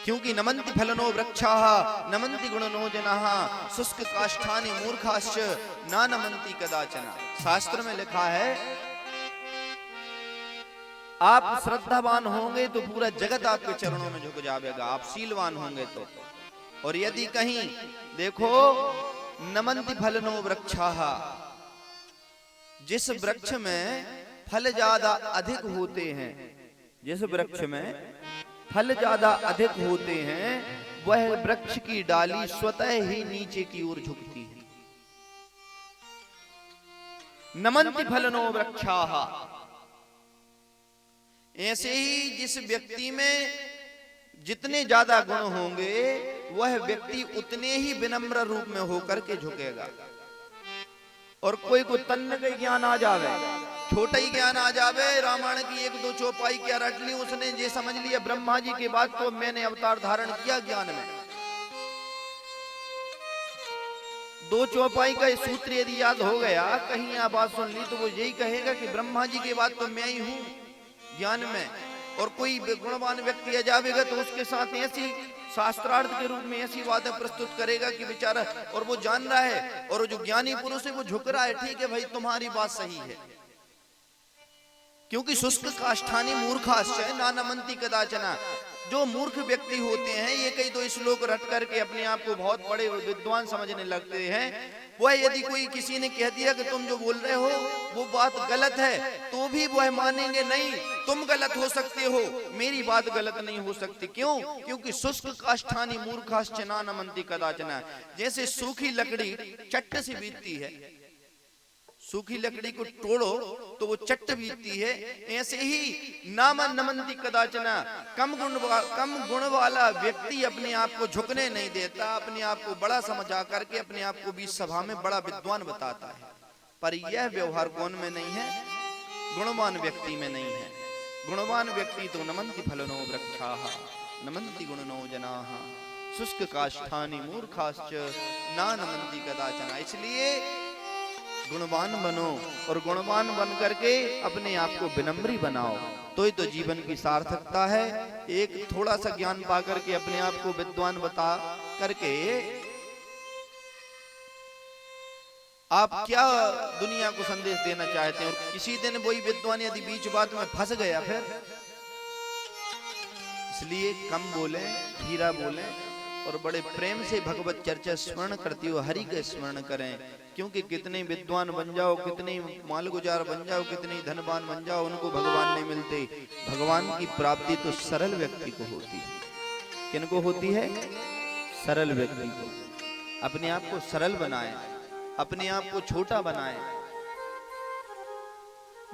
क्योंकि नमन्ति फलनो वृक्षाः नमन्ति गुणनो जनाः शुष्क काष्ठानि मूर्खाश्च ना नमन्ति कदाचन। शास्त्र में लिखा है आप श्रद्धावान होंगे तो पूरा जगत आपके चरणों में झुक जाएगा, आप शीलवान होंगे तो। और यदि कहीं देखो नमन्ति फलनो वृक्षाः, जिस वृक्ष में फल ज्यादा अधिक होते हैं, जिस वृक्ष में फल ज्यादा अधिक होते हैं वह वृक्ष की डाली स्वतः ही नीचे की ओर झुकती है। नमन्ति फलनो वृक्षाः। ऐसे ही जिस व्यक्ति में जितने ज्यादा गुण होंगे वह व्यक्ति उतने ही विनम्र रूप में होकर के झुकेगा। और कोई को तन्न के ज्ञान आ जावे, छोटा ही ज्ञान आ जावे, रामायण की एक दो चौपाई क्या रट ली उसने, ये समझ लिया ब्रह्मा जी के बाद तो मैंने अवतार धारण किया ज्ञान में। दो चौपाई का सूत्र यदि याद हो गया, कहीं आप बात सुन ली तो वो यही कहेगा कि ब्रह्मा जी के बाद तो मैं ही हूं ज्ञान में। और कोई गुणवान व्यक्ति आ जाएगा तो उसके साथ ऐसी शास्त्रार्थ के रूप में ऐसी बातें प्रस्तुत करेगा कि बेचारा, और वो जान रहा है, और जो ज्ञानी पुरुष है वो झुक रहा है, ठीक है भाई तुम्हारी बात सही है। क्योंकि शुष्क काष्ठानि मूर्खाश्च ना नमन्ति कदाचन। जो मूर्ख व्यक्ति होते हैं ये कई दो श्लोक रट करके अपने आप को बहुत बड़े विद्वान समझने लगते हैं। वह यदि कोई किसी ने कह दिया कि तुम जो बोल रहे हो वो बात गलत है तो भी वह मानेंगे नहीं, तुम गलत हो सकते हो, मेरी बात गलत नहीं हो सकती। क्यों? क्योंकि शुष्क काष्ठानि मूर्खाश्च न नमन्ति कदाचन। जैसे सूखी लकड़ी चट्ट से बीतती है, सूखी लकड़ी को तोड़ो तो वो चट्ट बीतती है, ऐसे ही नाम नमन्ति कदाचन। कम गुण वाला व्यक्ति अपने आप को झुकने नहीं देता, अपने आप को बड़ा समझा करके अपने आप को बीच सभा में बड़ा विद्वान बताता है। पर यह व्यवहार कौन में नहीं है? गुणवान व्यक्ति में नहीं है। गुणवान व्यक्ति तो नमन्ति फलनो वृक्षाः नमन्ति गुणनो जनाः शुष्क काष्ठानि मूर्खाश्च ना नमन्ति कदाचन। इसलिए गुणवान बनो और गुणवान बन करके अपने आप को विनम्री बनाओ, तो ही तो जीवन की सार्थकता है। एक थोड़ा सा ज्ञान पा करके अपने आप को विद्वान बता करके आप क्या दुनिया को संदेश देना चाहते हैं? और किसी दिन वही विद्वान यदि बीच बात में फंस गया फिर। इसलिए कम बोले, धीरा बोले और बड़े प्रेम से भगवत चर्चा स्मरण करती हो हरि के स्मरण करें। क्योंकि कितने विद्वान बन जाओ, कितने मालगुजार बन जाओ, कितने धनवान बन जाओ, उनको भगवान नहीं मिलते। भगवान की प्राप्ति तो सरल व्यक्ति को होती है। किनको होती है? सरल व्यक्ति को। अपने आप को सरल बनाए, अपने आप को छोटा बनाए।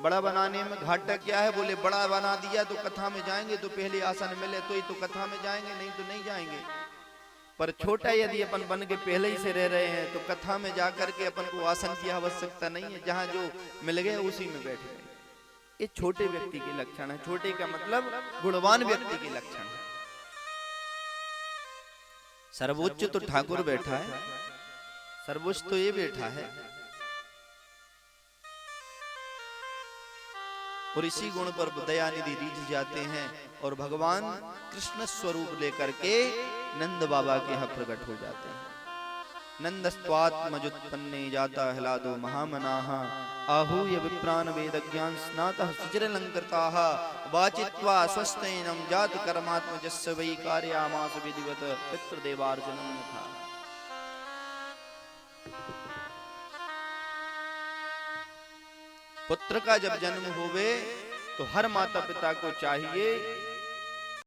बड़ा बनाने में घाटा क्या है? बोले बड़ा बना दिया तो कथा में जाएंगे तो पहले आसन मिले तो ही तो कथा में जाएंगे, नहीं तो नहीं जाएंगे। पर छोटा यदि अपन बन के पहले ही से रह रहे हैं तो कथा में जाकर के अपन को आसन की आवश्यकता नहीं है, जहां जो मिल गए उसी में बैठ गए। ये छोटे व्यक्ति के लक्षण है। छोटे का मतलब गुणवान व्यक्ति के लक्षण है। सर्वोच्च तो ठाकुर बैठा है, सर्वोच्च तो ये बैठा है। और इसी गुण पर दयानिधि रीझ जाते हैं और भगवान कृष्ण स्वरूप लेकर के नंद बाबा के यहाँ प्रकट हो जाते हैं। नंदस्त्वात्मजुत्पन्ने जाता ह्लादो महामनाः आहूय विप्रान वेदज्ञान स्नातः सुचिरलंकृताः वाचित्वा स्वस्तेनं जात कर्मात्मजस्य वै कार्यामास विधिवत पितृदेवार्जुनं था। पुत्र का जब जन्म होवे तो हर माता पिता को चाहिए